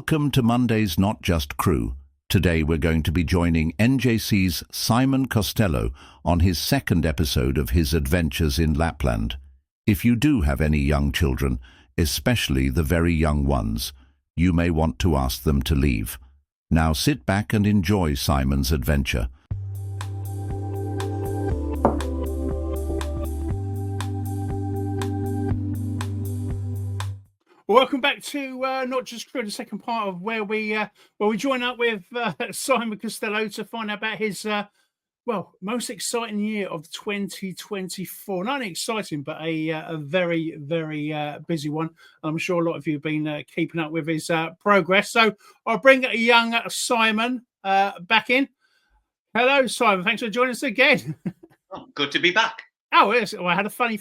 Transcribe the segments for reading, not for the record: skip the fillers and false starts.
Welcome to Monday's Not Just Crew. Today we're going to be joining NJC's Simon Costello on his second episode of his adventures in Lapland. If you do have any young children, especially the very young ones, you may want to ask them to leave. Now sit back and enjoy Simon's adventure. Welcome back to Not Just Crew, the second part of where we join up with Simon Costello to find out about his most exciting year of 2024. Not only exciting, but a very, very busy one. I'm sure a lot of you have been keeping up with his progress. So I'll bring young Simon back in. Hello, Simon. Thanks for joining us again. Oh, good to be back. Oh yes, well, I had a funny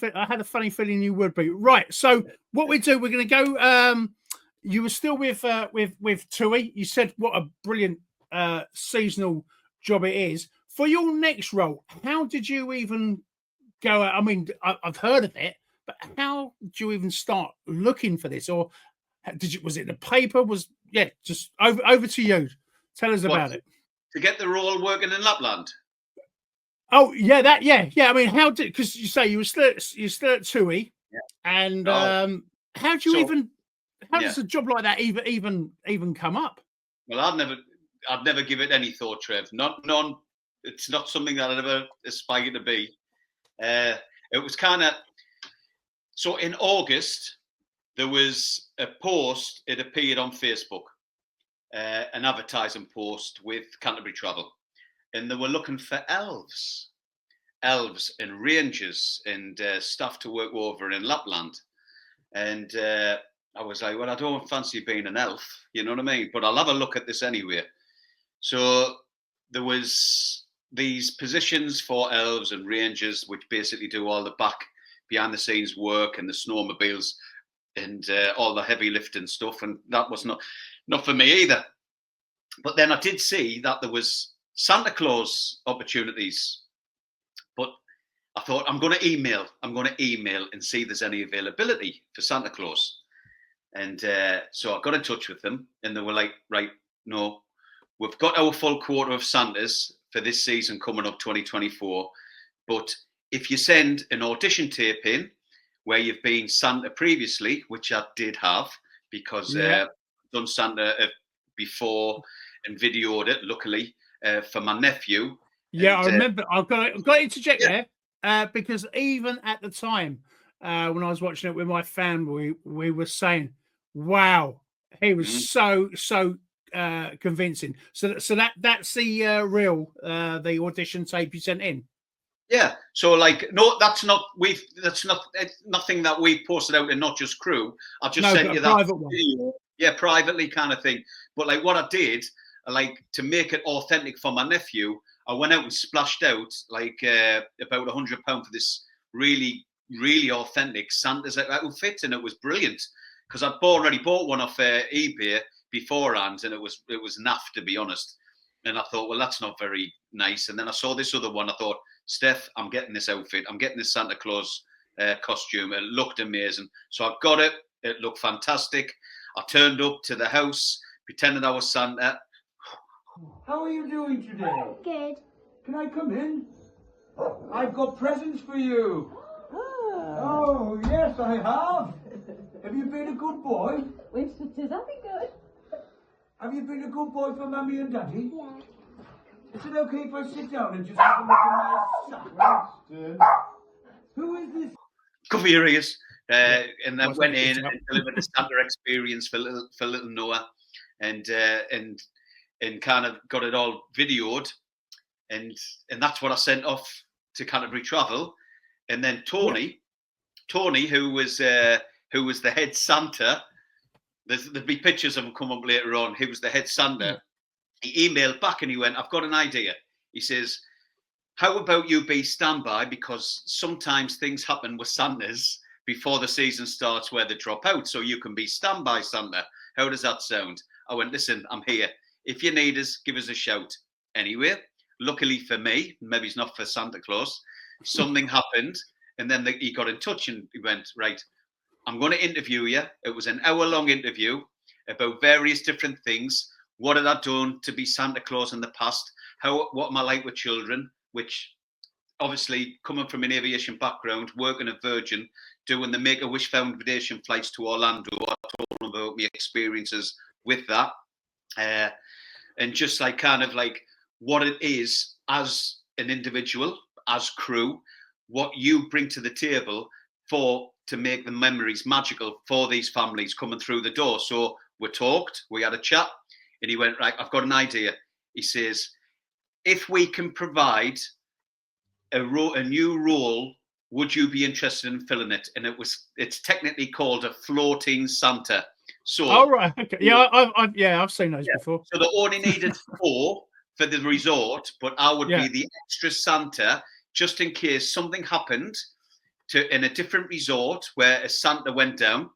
feeling you would be. Right. So what we do, we're going to go. You were still with TUI. You said what a brilliant seasonal job it is. For your next role, how did you even go? I mean, I've heard of it, but how did you even start looking for this? Or was it the paper? Just over to you. Tell us about it. To get the role working in Lapland. Oh yeah, I mean, because you say you were still at TUI, and how does a job like that even come up? Well, I'd never give it any thought, Trev. None. It's not something that I'd ever aspire to be. It was kind of so. In August, there was a post. It appeared on Facebook, an advertising post with Canterbury Travel. And they were looking for elves and rangers and staff to work over in Lapland. And I was like, well, I don't fancy being an elf, you know what I mean? But I'll have a look at this anyway. So there was these positions for elves and rangers, which basically do all the behind the scenes work and the snowmobiles and all the heavy lifting stuff. And that was not for me either. But then I did see that there was Santa Claus opportunities, but I thought I'm going to email and see if there's any availability for Santa Claus. And so I got in touch with them, and they were like, right, no, we've got our full quota of Santas for this season coming up 2024. But if you send an audition tape in where you've been Santa previously, which I did have because I've done Santa before and videoed it, luckily, for my nephew. Yeah, I remember. I've got to interject there because even at the time when I was watching it with my family, we were saying, "Wow, he was so convincing." So that's the real the audition tape you sent in. Yeah. So like, no, that's nothing that we posted out in Not Just Crew. I've just sent you that private video. Yeah, privately kind of thing. But like what I did, like to make it authentic for my nephew, I went out and splashed out like about £100 for this really, really authentic Santa's outfit, and it was brilliant because I'd already bought one off eBay beforehand, and it was naff, to be honest. And I thought, well, that's not very nice. And then I saw this other one. I thought, Steph, I'm getting this outfit. I'm getting this Santa Claus costume. It looked amazing, so I got it. It looked fantastic. I turned up to the house, pretended I was Santa. How are you doing today? Good. Can I come in? I've got presents for you. Oh, yes, I have. Have you been a good boy? Which does that be good? Have you been a good boy for Mummy and Daddy? Yeah. Is it okay if I sit down and just have a look at my Santa? Who is this? Cover your ears. And then went in and delivered the Santa experience for little Noah, and kind of got it all videoed, and that's what I sent off to Canterbury Travel, and then Tony, who was the head Santa. There'll be pictures of him come up later on. He was the head Santa. He emailed back and he went, "I've got an idea." He says, "How about you be standby, because sometimes things happen with Santas before the season starts where they drop out, so you can be standby Santa. How does that sound?" I went, "Listen, I'm here. If you need us, give us a shout." Anyway, luckily for me, maybe it's not for Santa Claus, something happened, and then he got in touch and he went, "Right, I'm going to interview you." It was an hour-long interview, about various different things. What had I done to be Santa Claus in the past? What am I like with children? Which, obviously, coming from an aviation background, working at Virgin, doing the Make-A-Wish Foundation flights to Orlando, I told them about my experiences with that. And just like kind of like what it is as an individual, as crew, what you bring to the table to make the memories magical for these families coming through the door. So we talked, we had a chat, and he went, right, I've got an idea. He says, if we can provide a new role, would you be interested in filling it? And it's technically called a floating Santa. So, oh, right. Okay. Yeah, I've seen those before. So they only needed 4 for the resort, but I would be the extra Santa just in case something happened in a different resort where a Santa went down,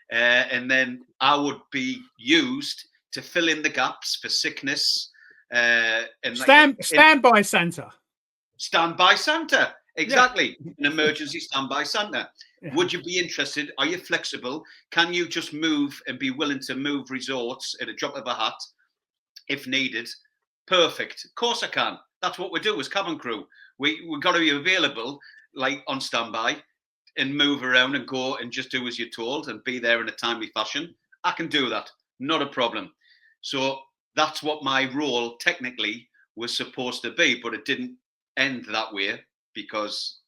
and then I would be used to fill in the gaps for sickness. And standby Santa. Standby Santa, exactly. An emergency standby Santa. Yeah. Would you be interested? Are you flexible? Can you just move and be willing to move resorts at a drop of a hat if needed? Perfect. Of course I can. That's what we do as cabin crew. We've got to be available, like on standby, and move around and go and just do as you're told and be there in a timely fashion. I can do that. Not a problem. So that's what my role technically was supposed to be, but it didn't end that way because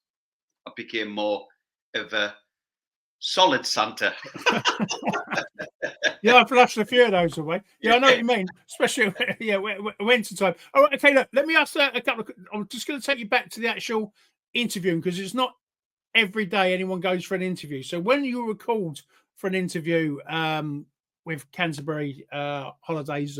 I became more of a solid Santa. Yeah, I flushed a few of those away. Yeah, I know what you mean. Especially, winter time. All right, okay, look, let me ask a couple of... I'm just going to take you back to the actual interview because it's not every day anyone goes for an interview. So when you were called for an interview with Canterbury Holidays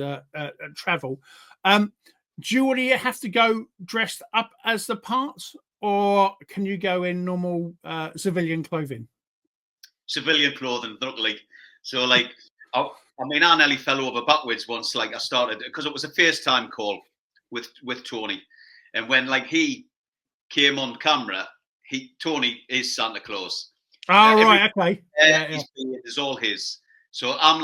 Travel, do you already have to go dressed up as the parts, or can you go in normal civilian clothing? Civilian clothing, luckily. So, like, I nearly fell over backwards once. Like, I started because it was a FaceTime call with Tony, and when like he came on camera, Tony is Santa Claus. Oh, right, okay. His beard is all his. So I'm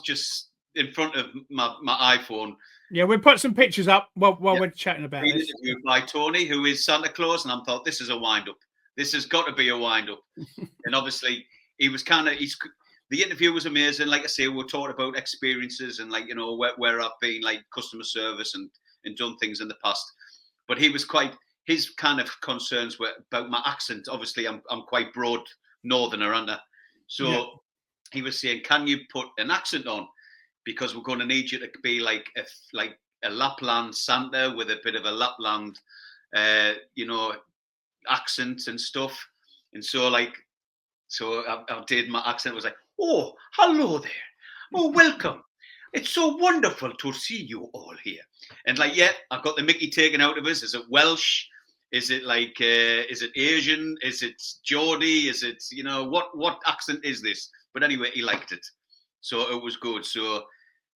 just in front of my iPhone. Yeah, we'll put some pictures up while we're chatting about this. Interviewed by Tony, who is Santa Claus, and I thought this is a wind-up. This has got to be a wind-up. And obviously, he was the interview was amazing. Like I say, we talked about experiences and like, you know, where I've been, like customer service and done things in the past. But his kind of concerns were about my accent. Obviously, I'm quite broad northerner, aren't I? So he was saying, can you put an accent on? Because we're going to need you to be like a Lapland Santa with a bit of a Lapland, accent and stuff. And so I did my accent. It was like, oh, hello there. Oh, welcome. It's so wonderful to see you all here. And like, I've got the Mickey taken out of us. Is it Welsh? Is it like, is it Asian? Is it Geordie? Is it, what accent is this? But anyway, he liked it. So it was good. So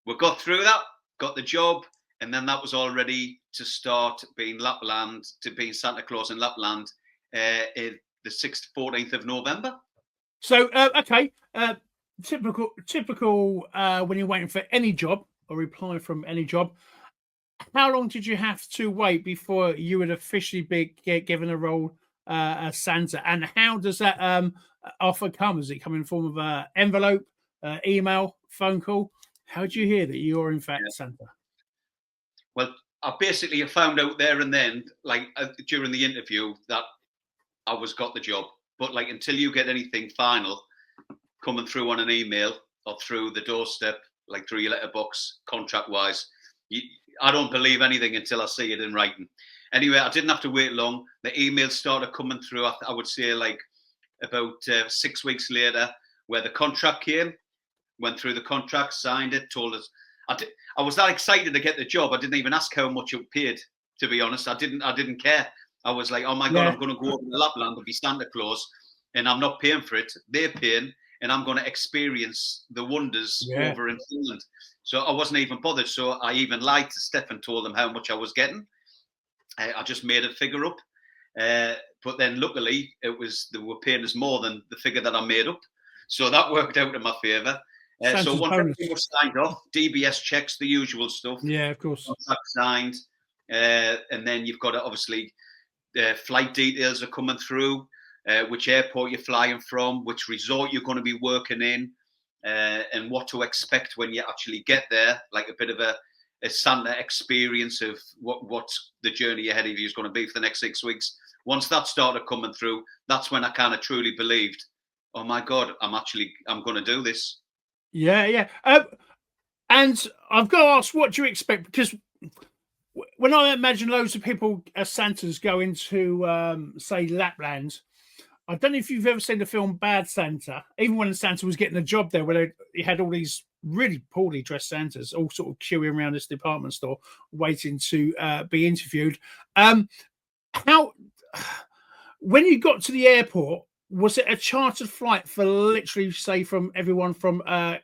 we got through that, got the job, and then that was all ready to start being Lapland, to being Santa Claus in Lapland in the 14th of November. So, okay, typical when you're waiting for any job or reply from any job, how long did you have to wait before you would officially be given a role as Santa? And how does that offer come? Does it come in the form of an envelope, email, phone call? How did you hear that you're in fact Santa? Well, I basically found out there and then, like during the interview, that I got the job. But like until you get anything final coming through on an email or through the doorstep, like through your letterbox, contract-wise, I don't believe anything until I see it in writing. Anyway, I didn't have to wait long. The emails started coming through, I would say like about 6 weeks later, where the contract came, went through the contract, signed it, told us. I was that excited to get the job. I didn't even ask how much it paid, to be honest. I didn't care. I was like, oh my God, I'm going to go over to Lapland and be Santa Claus, and I'm not paying for it. They're paying, and I'm going to experience the wonders over in Finland. So I wasn't even bothered. So I even lied to Steph and told them how much I was getting. I just made a figure up. But then luckily, they were paying us more than the figure that I made up. So that worked out in my favour. So Santa's once bonus. everything was signed off, DBS checks, the usual stuff. Yeah, of course. Contract signed, and then you've got to obviously flight details are coming through, which airport you're flying from, which resort you're going to be working in, and what to expect when you actually get there, like a bit of a Santa experience of what the journey ahead of you is going to be for the next 6 weeks. Once that started coming through, that's when I kind of truly believed, oh my God, I'm going to do this. Yeah. And I've got to ask, what do you expect? Because when I imagine loads of people as Santas go into, say, Lapland, I don't know if you've ever seen the film Bad Santa, even when Santa was getting a job there, where he had all these really poorly dressed Santas all sort of queuing around this department store waiting to be interviewed. How, when you got to the airport, was it a chartered flight for literally, say, from everyone from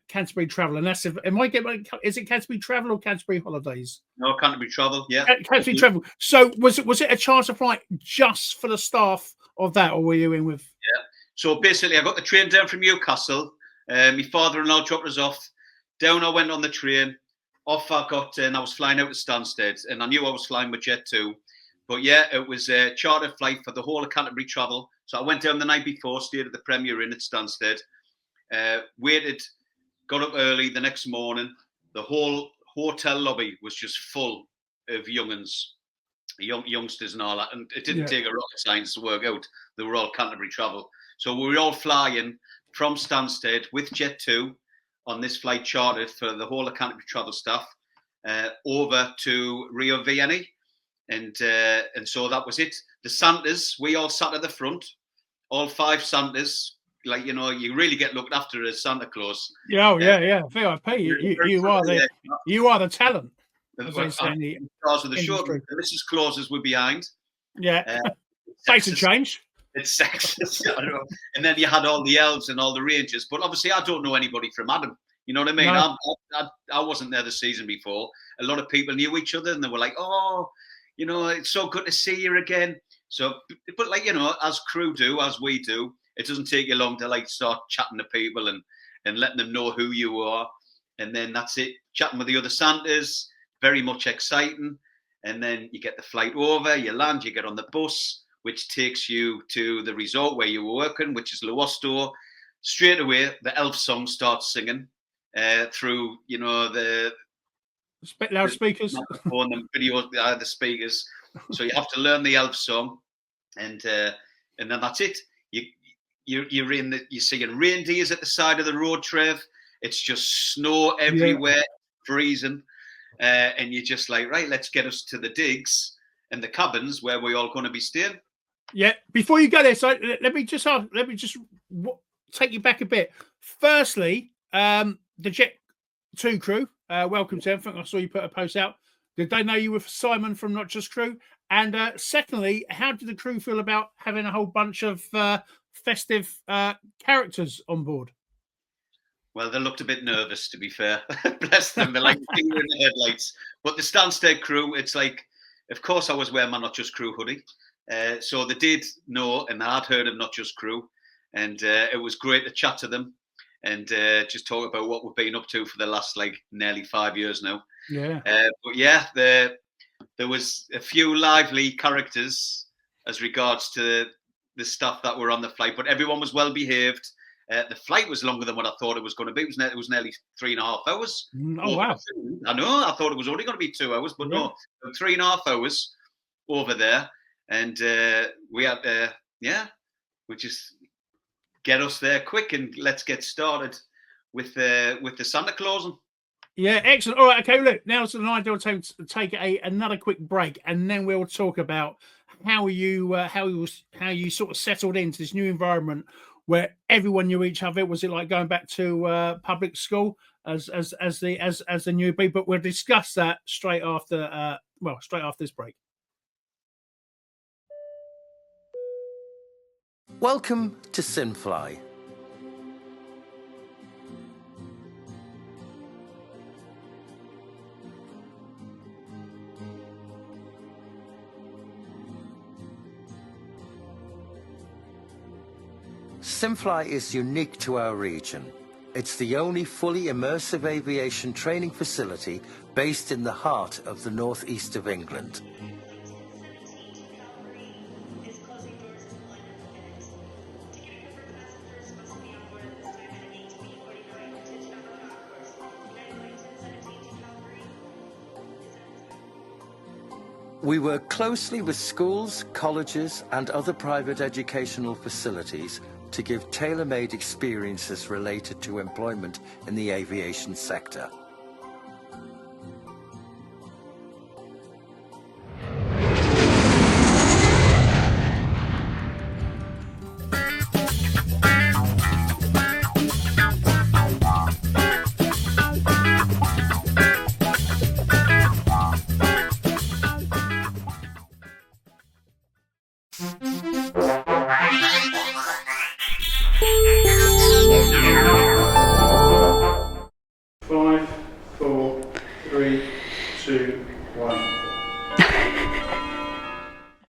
Canterbury Travel? And that's, is it Canterbury Travel or Canterbury Holidays? No, Canterbury Travel, yeah. Canterbury Travel. So was it a charter flight just for the staff of that, or were you in with? Yeah. So basically, I got the train down from Newcastle. My father-in-law dropped us off. Down I went on the train. Off I got, and I was flying out to Stansted, and I knew I was flying with Jet2. But yeah, it was a charter flight for the whole of Canterbury Travel. So I went down the night before, stayed at the Premier Inn at Stansted, waited, got up early the next morning. The whole hotel lobby was just full of youngsters and all that. And it didn't take a rocket science to work out. They were all Canterbury Travel. So we were all flying from Stansted with Jet2 on this flight chartered for the whole of Canterbury Travel staff over to Rio Vianney. And so that was it. The Santas, we all sat at the front, all 5 Santas. Like, you know, you really get looked after as Santa Claus. Yeah, VIP. You are the talent. Stars of the show. The Mrs. Clauses were behind. Yeah, face and change. It's sexist. I don't know. And then you had all the elves and all the rangers. But obviously, I don't know anybody from Adam. You know what I mean? No. I wasn't there the season before. A lot of people knew each other, and they were like, "Oh, you know, it's so good to see you again." So, but like, you know, as crew do, as we do, it doesn't take you long to like start chatting to people and letting them know who you are. And then that's it. Chatting with the other Santas, very much exciting. And then you get the flight over, you land, you get on the bus, which takes you to the resort where you were working, which is Lowestoft. Straight away, the elf song starts singing through, you know, the loudspeakers on the video, the speakers. So you have to learn the elf song, and then that's it. You're seeing reindeers at the side of the road, Trev. It's just snow everywhere, freezing, and you're just like, right, let's get us to the digs and the cabins where we're all going to be staying. Yeah. Before you go there, so let me just take you back a bit. Firstly, the Jet2 crew, welcome to everything. I saw you put a post out. Did they know you were Simon from Not Just Crew? And secondly, how did the crew feel about having a whole bunch of festive characters on board? Well, they looked a bit nervous, to be fair. Bless them. They're like finger in the headlights. But the Stansted crew, it's like, of course I was wearing my Not Just Crew hoodie. So they did know, and I'd heard of Not Just Crew. And it was great to chat to them and just talk about what we've been up to for the last, like, nearly 5 years now. Yeah. But yeah, there was a few lively characters as regards to the stuff that were on the flight, but everyone was well behaved. The flight was longer than what I thought it was going to be. It was nearly 3.5 hours. Oh, wow. I know. I thought it was only going to be 2 hours, but no, 3.5 hours over there. And we had, we just get us there quick and let's get started with the Santa Claus. Yeah, excellent. All right, okay. Look, now's an ideal time to take another quick break, and then we'll talk about how you sort of settled into this new environment where everyone knew each other. Was it like going back to public school as the newbie? But we'll discuss that straight after this break. Welcome to Sinfly. Sinfly is unique to our region. It's the only fully immersive aviation training facility based in the heart of the northeast of England. We work closely with schools, colleges, and other private educational facilities to give tailor-made experiences related to employment in the aviation sector. Five, four, three, two, one.